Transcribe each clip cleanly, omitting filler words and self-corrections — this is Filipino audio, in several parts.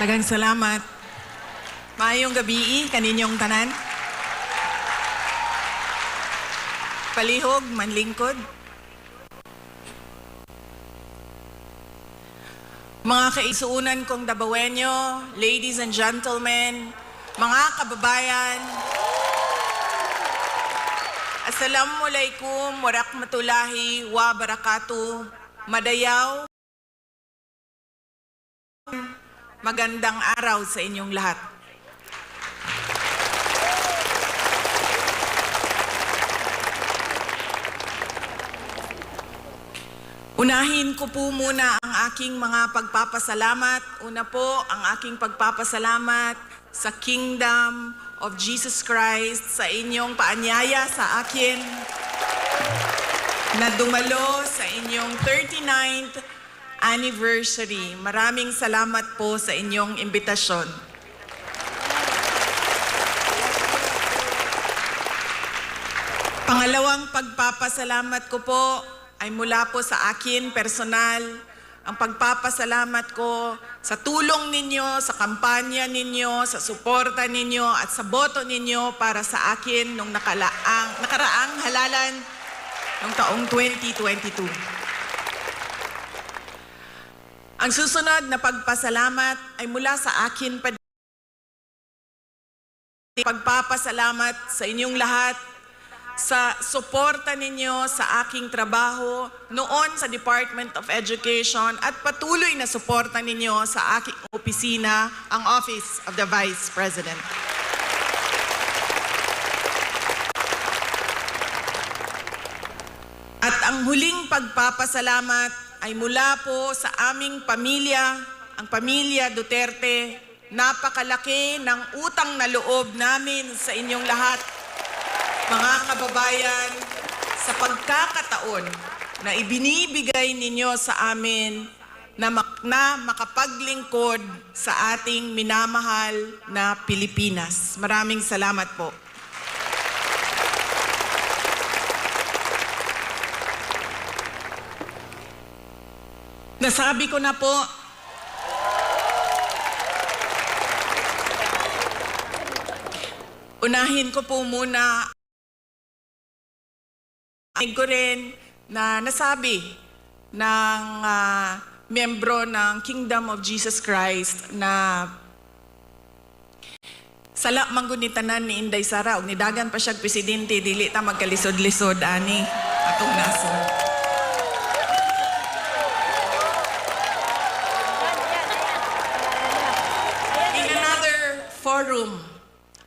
Daghang salamat. Maayong gabi kaninyong tanan. Palihog, manlingkod. Mga kaisuunan kong Dabawenyo, ladies and gentlemen, mga kababayan, Assalamualaikum warahmatullahi wabarakatuh. Madayaw, magandang araw sa inyong lahat. Unahin ko po muna ang aking mga pagpapasalamat. Una po, ang aking pagpapasalamat sa Kingdom of Jesus Christ sa inyong paanyaya sa akin na dumalo sa inyong 39th anniversary. Maraming salamat po sa inyong imbitasyon. Pangalawang pagpapasalamat ko po ay mula po sa akin personal. Ang pagpapasalamat ko sa tulong ninyo, sa kampanya ninyo, sa suporta ninyo at sa boto ninyo para sa akin nung nakaraang halalan ng taong 2022. Ang susunod na pagpasalamat ay mula sa akin pa. Pagpapasalamat sa inyong lahat sa suporta ninyo sa aking trabaho noon sa Department of Education at patuloy na suporta ninyo sa aking opisina, ang Office of the Vice President. At ang huling pagpapasalamat ay mula po sa aming pamilya, ang pamilya Duterte. Napakalaki ng utang na loob namin sa inyong lahat, mga kababayan, sa pagkakataon na ibinibigay ninyo sa amin na makapaglingkod sa ating minamahal na Pilipinas. Maraming salamat po. Nasabi ko na po, unahin ko po muna ko rin na nasabi ng miyembro ng Kingdom of Jesus Christ na sala manggunitanan ni Inday Sara ug nidagan pa siyang presidente dili ta magkalisod-lisod ani atong nasod. In another forum,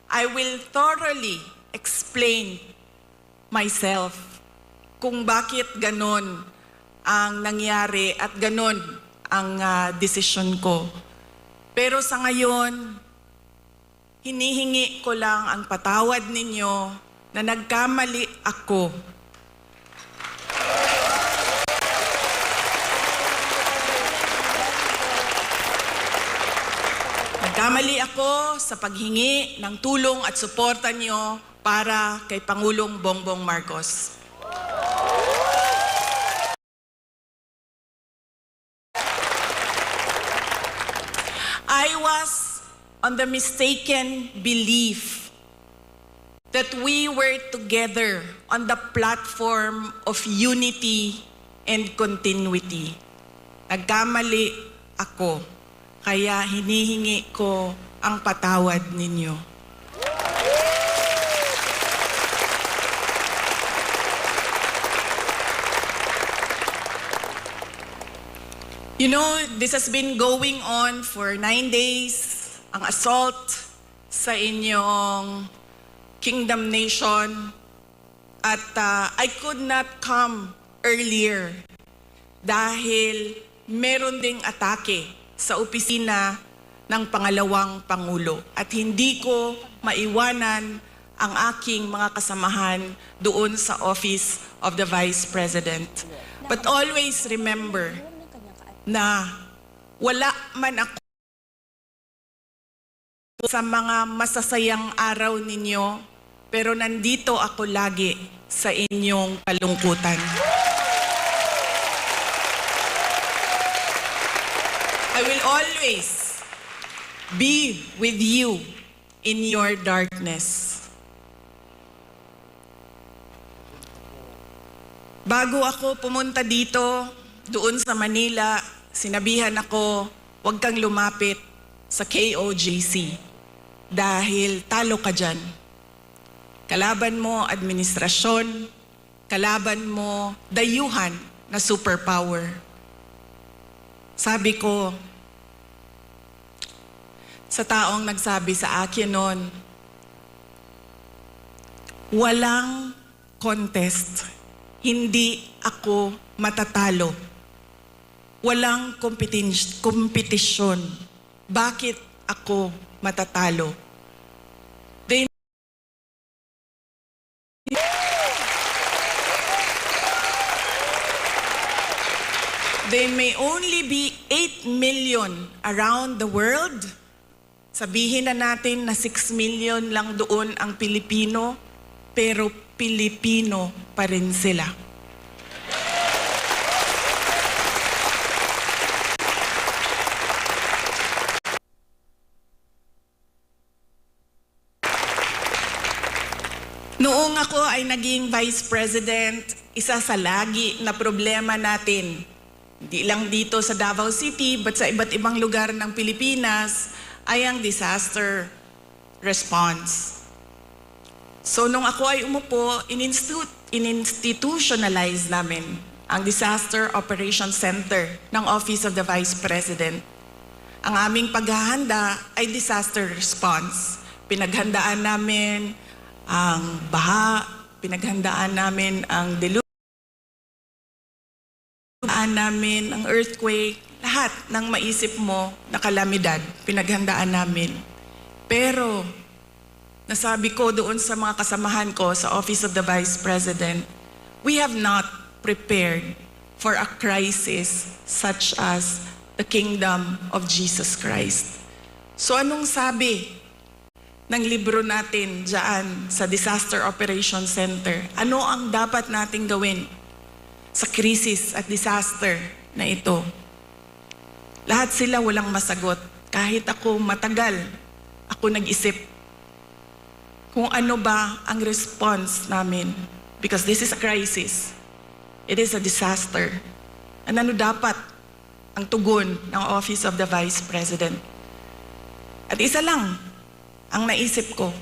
I will thoroughly explain myself kung bakit ganon ang nangyari at ganon ang desisyon ko. Pero sa ngayon, hinihingi ko lang ang patawad ninyo na nagkamali ako. Nagkamali ako sa paghingi ng tulong at suporta niyo para kay Pangulong Bongbong Marcos. I was on the mistaken belief that we were together on the platform of unity and continuity. Nagkamali ako, kaya hinihingi ko ang patawad ninyo. You know, this has been going on for 9 days, ang assault sa inyong Kingdom Nation. At I could not come earlier dahil meron ding atake sa opisina ng pangalawang Pangulo. At hindi ko maiwanan ang aking mga kasamahan doon sa Office of the Vice President. But always remember na wala man ako sa mga masasayang araw ninyo, pero nandito ako lagi sa inyong kalungkutan. I will always be with you in your darkness. Bago ako pumunta dito, doon sa Manila, sinabihan ako, huwag kang lumapit sa KOJC dahil talo ka dyan. Kalaban mo administrasyon, kalaban mo dayuhan na superpower. Sabi ko, sa taong nagsabi sa akin noon, walang contest. Hindi ako matatalo. Walang kompetisyon. Bakit ako matatalo? They may only be 8 million around the world. Sabihin na natin na 6 million lang doon ang Pilipino, pero Pilipino pa rin sila. Noong ako ay naging Vice President, isa sa lagi na problema natin, hindi lang dito sa Davao City, but sa iba't ibang lugar ng Pilipinas, ay ang disaster response. So nung ako ay umupo, in-institutionalize namin ang Disaster Operations Center ng Office of the Vice President. Ang aming paghahanda ay disaster response. Pinaghandaan namin ang baha, pinaghandaan namin ang namin ang earthquake, lahat ng maisip mo na kalamidad, pinaghandaan namin. Pero nasabi ko doon sa mga kasamahan ko sa Office of the Vice President, we have not prepared for a crisis such as the kingdom of Jesus Christ. So anong sabi ng libro natin dyan sa Disaster Operations Center? Ano ang dapat nating gawin sa krisis at disaster na ito? Lahat sila walang masagot. Kahit ako matagal, ako nag-isip kung ano ba ang response namin. Because this is a crisis. It is a disaster. And ano dapat ang tugon ng Office of the Vice President? At isa lang ang naisip ko.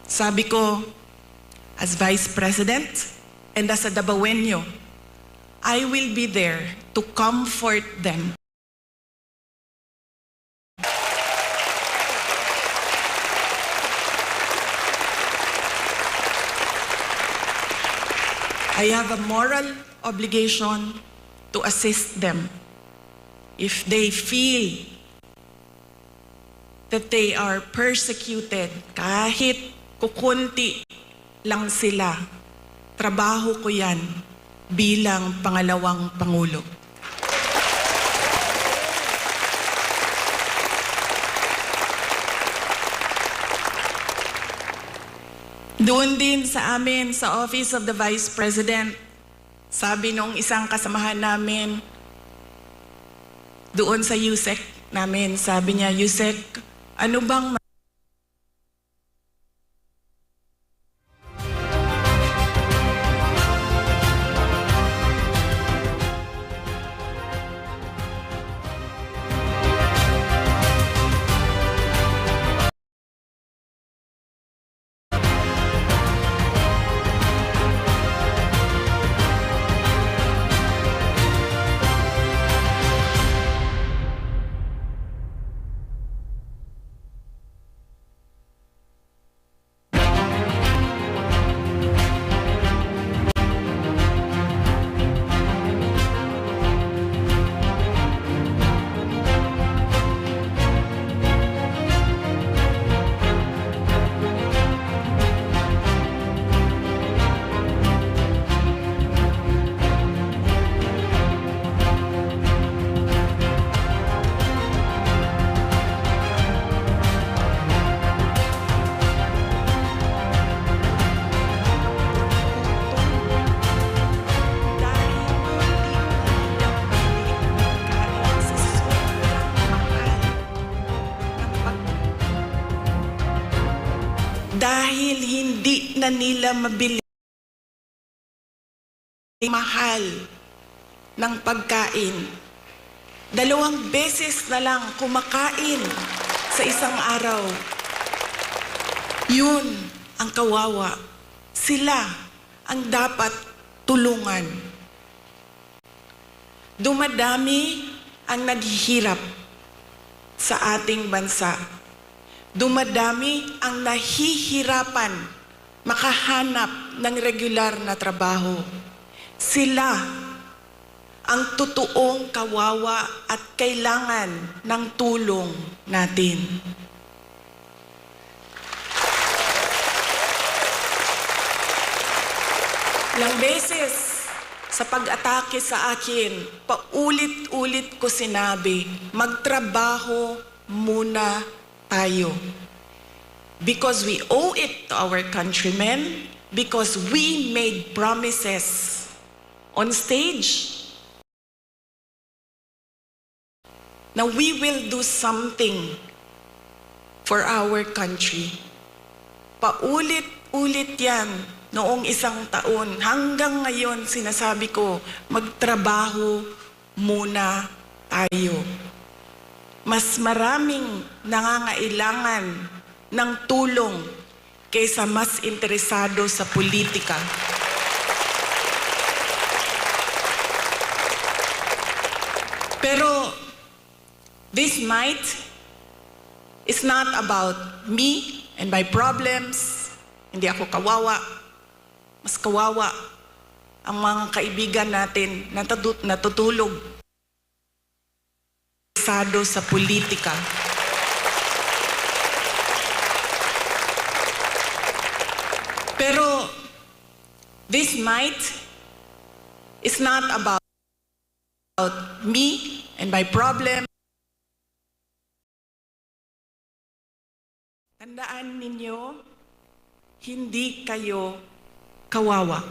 Sabi ko, as Vice President and as a Dabawenyo, I will be there to comfort them. I have a moral obligation to assist them if they feel that they are persecuted. Kahit kukunti lang sila, trabaho ko yan bilang pangalawang Pangulo. Doon din sa amin, sa Office of the Vice President, sabi nung isang kasamahan namin, doon sa USEC namin, sabi niya, USEC, ano bang nila mabili mahal ng pagkain. 2 beses na lang kumakain sa isang araw. Yun ang kawawa. Sila ang dapat tulungan. Dumadami ang naghihirap sa ating bansa. Dumadami ang nahihirapan makahanap ng regular na trabaho. Sila ang totoong kawawa at kailangan ng tulong natin. Ilang beses sa pag-atake sa akin, paulit-ulit ko sinabi, magtrabaho muna tayo. Because we owe it to our countrymen, because we made promises on stage na we will do something for our country. Paulit-ulit yan noong 1 taon. Hanggang ngayon sinasabi ko, magtrabaho muna tayo. Mas maraming nangangailangan ng tulong kaysa mas interesado sa politika. Pero this night is not about me and my problems. Hindi ako kawawa. Mas kawawa ang mga kaibigan natin na natutulog sa politika. Pero this night is not about me and my problem. Tandaan ninyo, hindi kayo kawawa.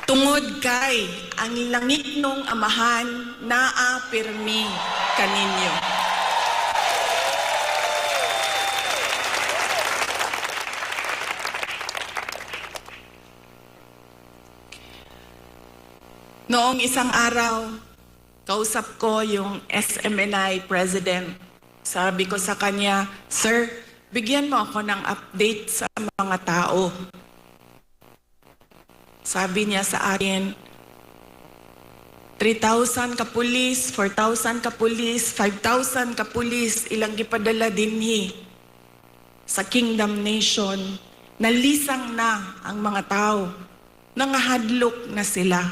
Tungod kay ang langit nung amahan naapirmi kaninyo. Noong isang araw, kausap ko yung SMNI President. Sabi ko sa kanya, "Sir, bigyan mo ako ng update sa mga tao." Sabi niya sa akin, 3,000 ka pulis, 4,000 ka pulis, 5,000 ka pulis, ilang gipadala dinhi sa Kingdom Nation. Nalisang na ang mga tao. Nangahadlok na sila.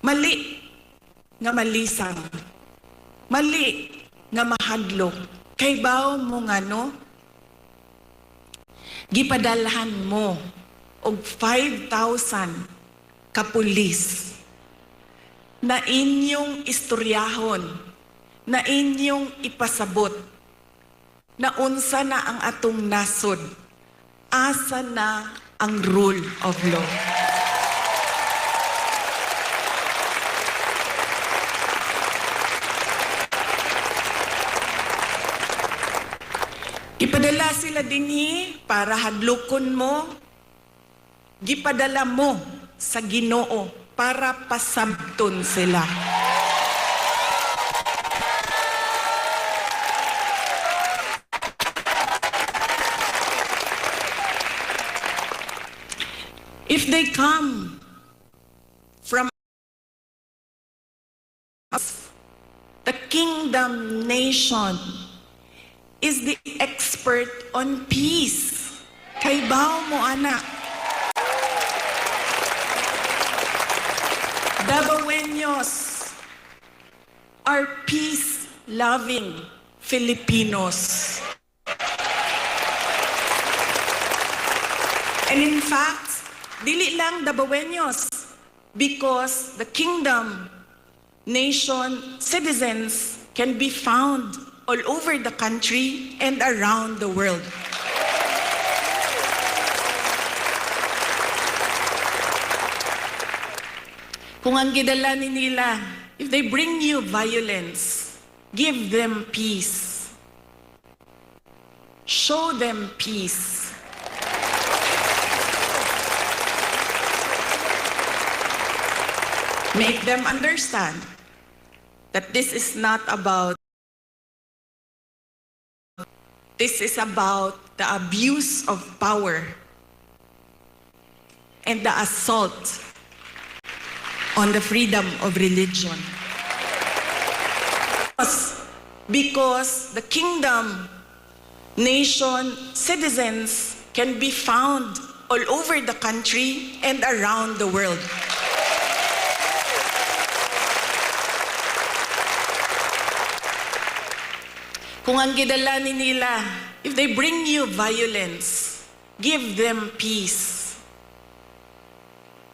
Mali nga malisang. Mali nga mahadlok. Kay bao mo nga no? Gipadalhan mo og 5,000 ka pulis na inyong istoryahon, na inyong ipasabot, na unsa na ang atong nasod, asa na ang rule of law. Gipadala sila dinhi para hadlokon mo. Gipadala mo sa Ginoo para pasabton sila. If they come from us, the Kingdom Nation is the expert on peace. Kay bao mo, anak. Dabaweños are peace-loving Filipinos. And in fact, dili lang Dabaweños, because the Kingdom Nation citizens can be found all over the country and around the world. Kung ang gidala nila, if they bring you violence, give them peace. Show them peace. Make them understand that this is about the abuse of power and the assault on the freedom of religion. Because the kingdom, nation, citizens can be found all over the country and around the world. Kung ang gidala nila, if they bring you violence, give them peace.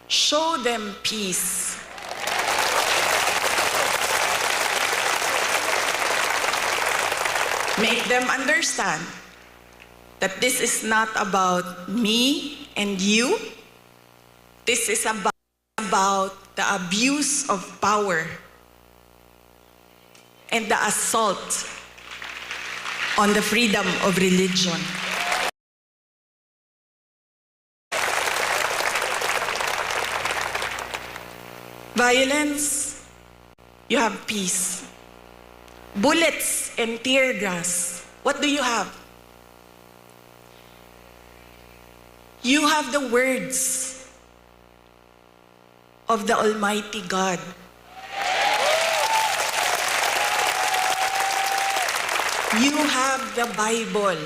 Show them peace. Make them understand that this is not about me and you. This is about the abuse of power and the assault on the freedom of religion. Violence, you have peace. Bullets and tear gas, what do you have? You have the words of the Almighty God. You have the Bible.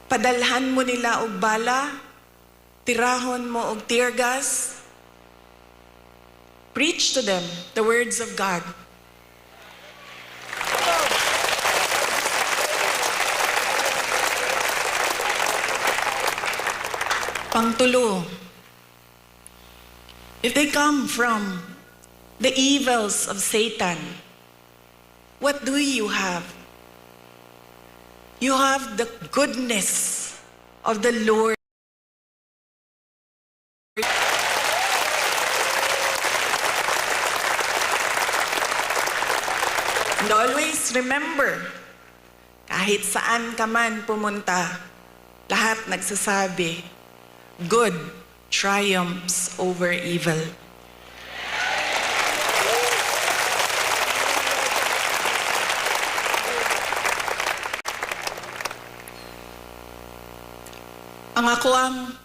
Padalhan mo nila og bala, tirahon mo og tear gas. Preach to them the words of God. Pangtulo, if they come from the evils of Satan, what do you have? You have the goodness of the Lord. And always remember, kahit saan ka man pumunta, lahat nagsasabi, good triumphs over evil. Ang ako ang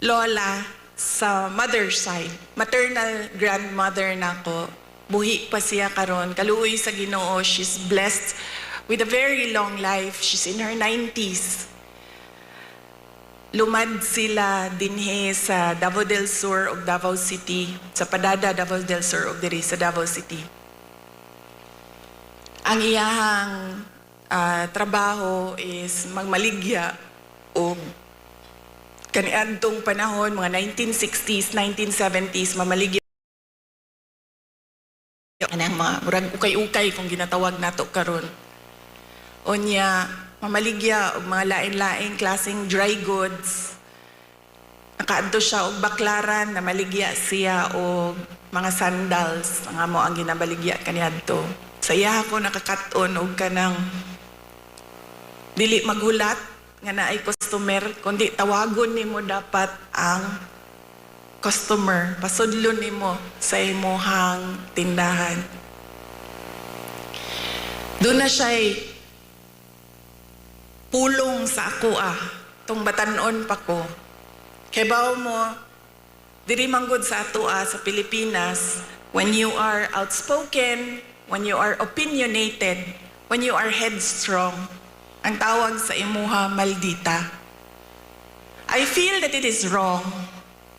lola sa mother's side, maternal grandmother nako, buhi pa siya karon, kaluoy sa Ginoo, she's blessed with a very long life. She's in her 90s. Lumad sila dinhe sa Davao del Sur ug Davao City, sa Padada Davao del Sur ug diri sa Davao City. Ang iyahang trabaho is magmaligya og kaniadtong panahon, mga 1960s, 1970s, mamaligya anang mga murag ukay-ukay kung ginatawag nato karon. Onya, mamaligya og mga lain-laing klaseng dry goods. Nakaadto siya og baklaran na maligya siya og mga sandals, nga mo ang ginabaligya kaniadto. Sa iya ako nakakaton og kanang dili maghulat nga naay customer, kundi tawagon nimo dapat ang customer, pasudlon nimo sa imong tindahan. Doon na siya'y pulong sa ako tong batanon pa ko. Kay bawo mo, diri manggod sa ato sa Pilipinas, when you are outspoken, when you are opinionated, when you are headstrong, ang tawag sa imuha, maldita. I feel that it is wrong,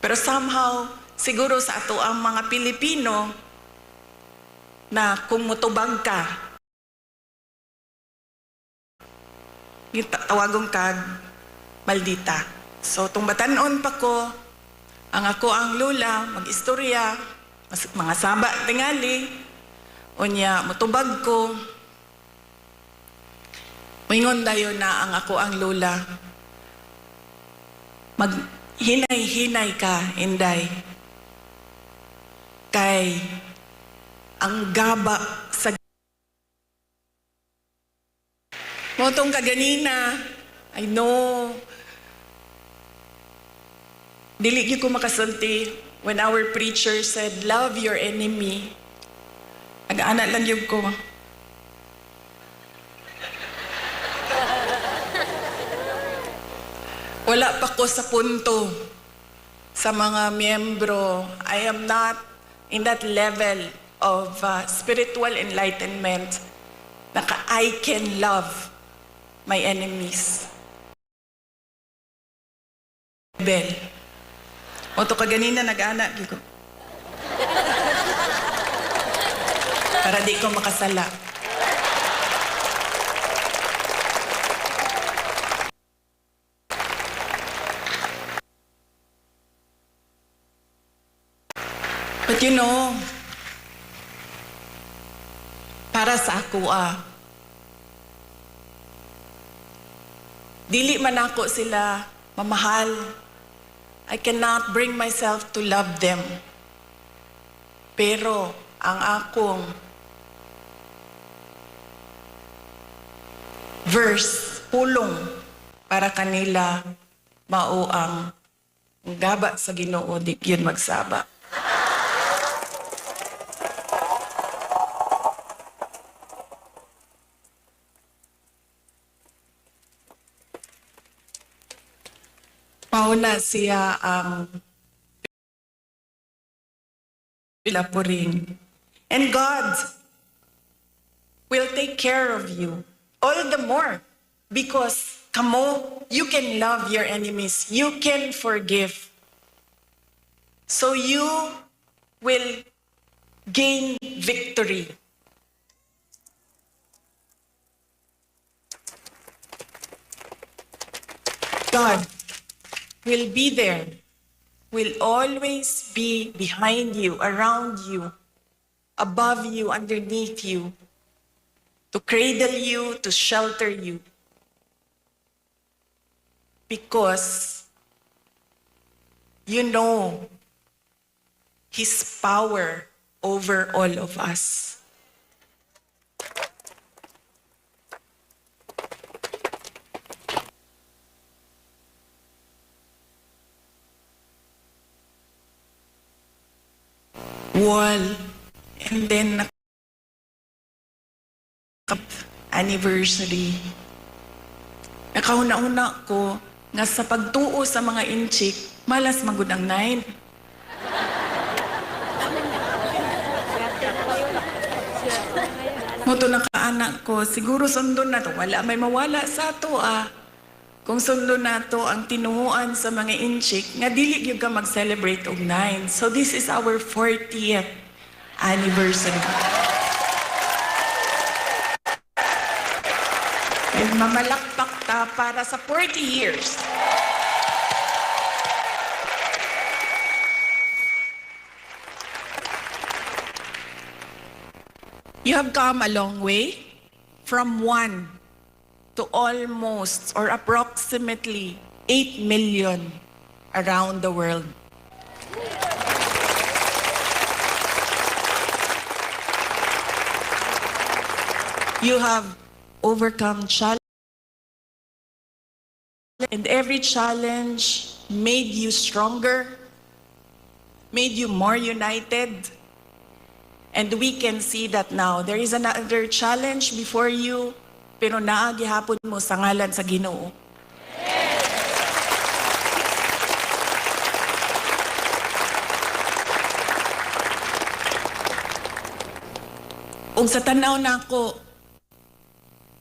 pero somehow, siguro sa ato ang mga Pilipino, na kung mutubag ka, tawagong kag maldita. So, tung batanon pa ko, ang ako ang lula, mag-istorya, mga saba tingali, unya, mutubag ko, moingon dayon na ang ako ang lula. hinay-hinay ka, Inday. Kay ang gaba sa motong kaganina, I know, dili gyud ko makasulti when our preacher said, love your enemy. Nag-ana lang yun ko. Wala pa ko sa punto sa mga miyembro. I am not in that level of spiritual enlightenment na I can love my enemies. Bel. O to kaganina nag-ana ko. Para di ko makasala. But you know, para sa ako dili man ako sila mamahal. I cannot bring myself to love them. Pero ang akong verse, pulong para kanila mao ang gaba sa Ginoo, di yun magsaba. Mauna siya ang pilapuring. And God will take care of you all the more because kamo, you can love your enemies. You can forgive. So you will gain victory. God will be there, will always be behind you, around you, above you, underneath you, to cradle you, to shelter you. Because you know His power over all of us. Wall, and then anniversary. Nakauna-una ko nga sa pagtuo sa mga inchik, malas magud ang 9. Moto na kaanak ko, siguro sundon na to. Wala may mawala sa to Kung sundon na to ang tinuuan sa mga inchik, nga dili gyud ka mag-celebrate og 9. So this is our 40th anniversary. And mamalakpak ta para sa 40 years. You have come a long way from 1 to almost or approximately 8 million around the world. You have overcome challenges, and every challenge made you stronger, made you more united. And we can see that now. There is another challenge before you, pero naagihapon mo sa ngalan sa Ginoo. Ug sa tanaw nako,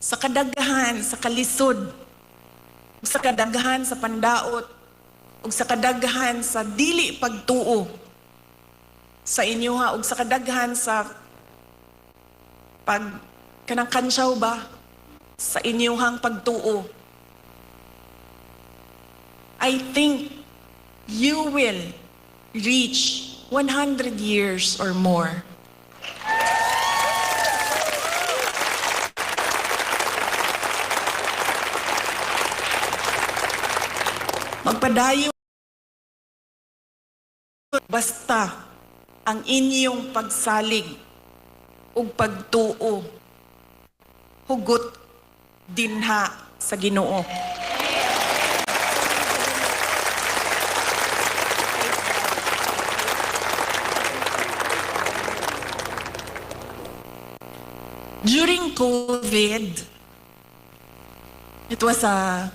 sa kadaghan, sa kalisod, ug sa kadaghan sa pandaot, ug sa kadaghan sa dili pagtuo sa inyo ug sa kadaghan sa kanang kansyaw ba sa inyong pagtuo. I think you will reach 100 years or more. Magpadayon basta ang inyong pagsalig ug pagtuo hugot dinha sa Ginoo. During COVID, it was a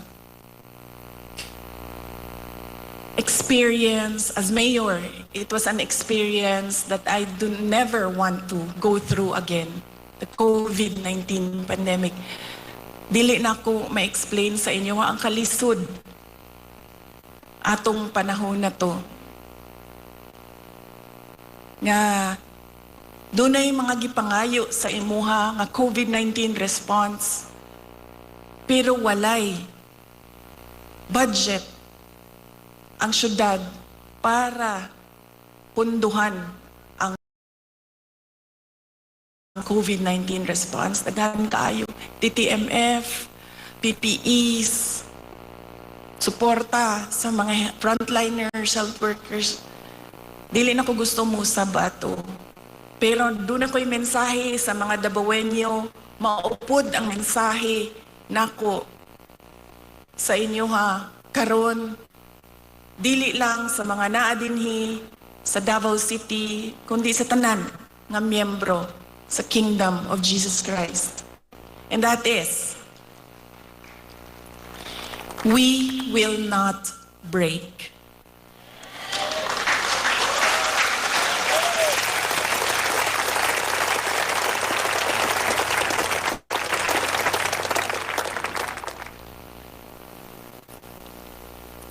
experience as mayor. It was an experience that I do never want to go through again. The COVID-19 pandemic. Dili na ako ma-explain sa inyo ang kalisod atong panahon na to. Nga dunay mga gipangayo sa imuha nga COVID-19 response, pero walay budget ang syudad para punduhan ang COVID-19 response. Daghan kaayo TTMF, PPEs, suporta sa mga frontliners, health workers. Dili na ko gusto mo sa bato. Pero doon ako'y mensahe sa mga Dabawenyo, maupod ang mensahe nako sa inyo ha, karon dili lang sa mga naadinhi sa Davao City, kundi sa tanan nga miyembro sa Kingdom of Jesus Christ. And that is, we will not break.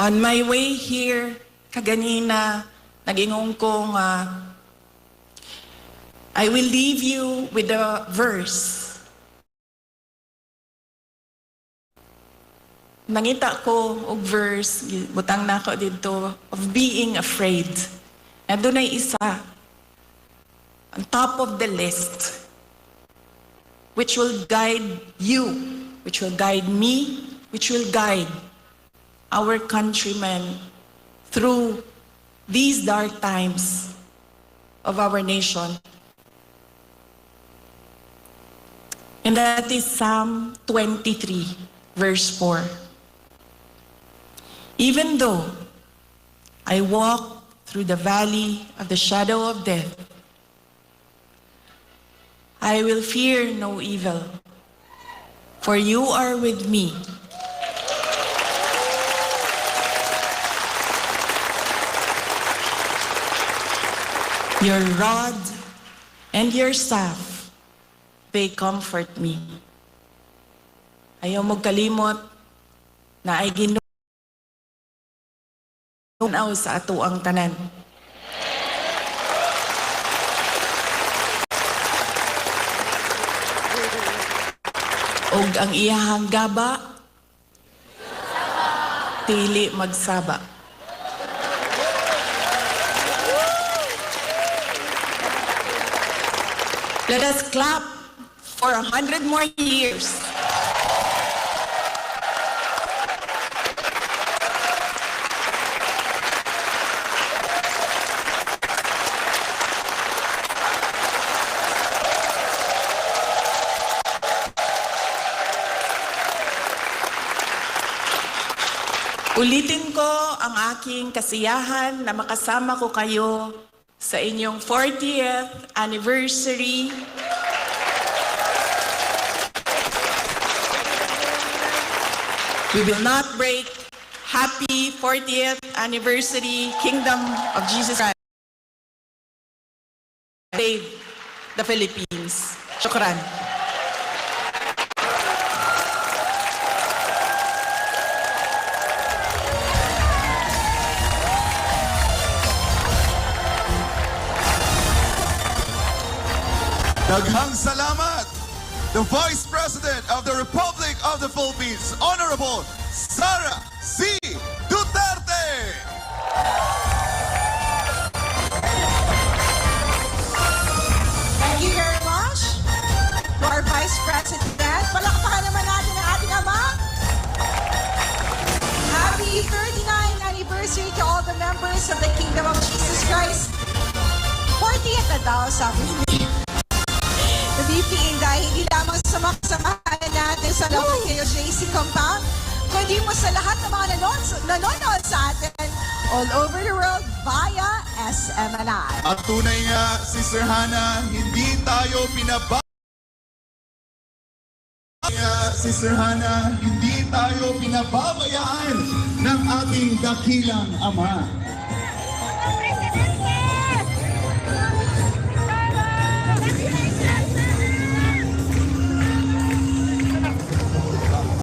On my way here, kaganina, nag-ingong kong, I will leave you with a verse. Nangita ko og verse, butang na ko dito, of being afraid. And doon ay isa, on top of the list, which will guide you, which will guide me, which will guide our countrymen through these dark times of our nation. And that is Psalm 23, verse 4. Even though I walk through the valley of the shadow of death, I will fear no evil, for you are with me. Your rod and your staff, they comfort me. Ayaw mo kalimot na ay Ginoo sa ato ang tanan. Og ang iyahang gaba, dili magsaba. Let us clap for 100 more years. Ulitin ko ang aking kasiyahan na makasama ko kayo sa inyong 40th anniversary We will not break. Happy 40th anniversary, Kingdom of Jesus Christ. Save the Philippines. Shukran. Daghang salamat, the Vice President of the Republic of the Philippines, Honorable Sara C. Duterte. Thank you very much to our Vice President. Palakpakan naman natin ang ating ama. Happy 39th anniversary to all the members of the Kingdom of Jesus Christ. 40th na daw, sabi ni VP Inday, hindi lamang sa makasamahan natin sa Lawag kayo JC Compound, kundi mo sa lahat ng mga nanonood sa atin all over the world via SMNI. At tunay nga, Sister Hannah, hindi tayo pinaba... Sister Hannah, hindi tayo pinababayaan ng ating dakilang Ama.